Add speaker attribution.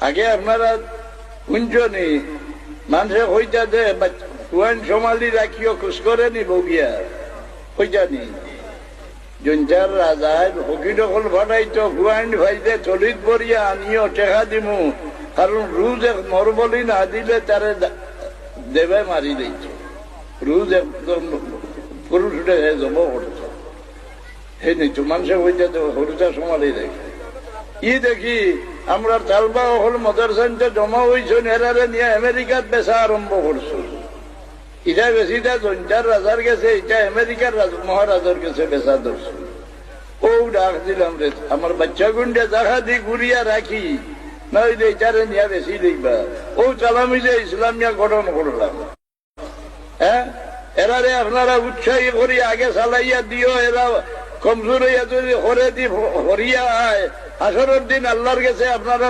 Speaker 1: আগে আপনারা শুনছনি মানুষে হইতা দে হুয়ান সোমালি রাখিও খুশ করে নি বগিয়া হইতানি জঞ্জার রাজায় হকি দখল ফাটাইতো হুয়াইন ভাইতে চলিত পড়িয়া আনিও টেকা দিমু কারণ রুজ মরবলি না দিলে তারে দেবে মারি দিত রুজ একদম পুরুষ উঠে জব করত হে নিত মানুষে হইতে হরুতা সোমালি দেখে ই দেখি আমরা তালবা হল মদারসানটা জমা হয়েছেন এরারে নিয়ে আমেরিকাত বেচা আরম্ভ করছো ইটা বেশিটা জঞ্জার রাজার গেছে এটা আমেরিকার মহারাজার গেছে বেচা ধরছো ও ডাক দিলাম রে আমার বাচ্চা গুন্ডে দেখা দি ঘুরিয়া রাখি নইলে এটারে নিয়ে বেশি দেখবা ও চালামি যে ইসলামিয়া গঠন করলাম হ্যাঁ এরারে আপনারা উৎসাহী করি আগে চালাইয়া দিও এরা কমজোর হইয়া যদি হরে দি হরিয়া আয় আসরের দিন আল্লাহর গেছে আপনারা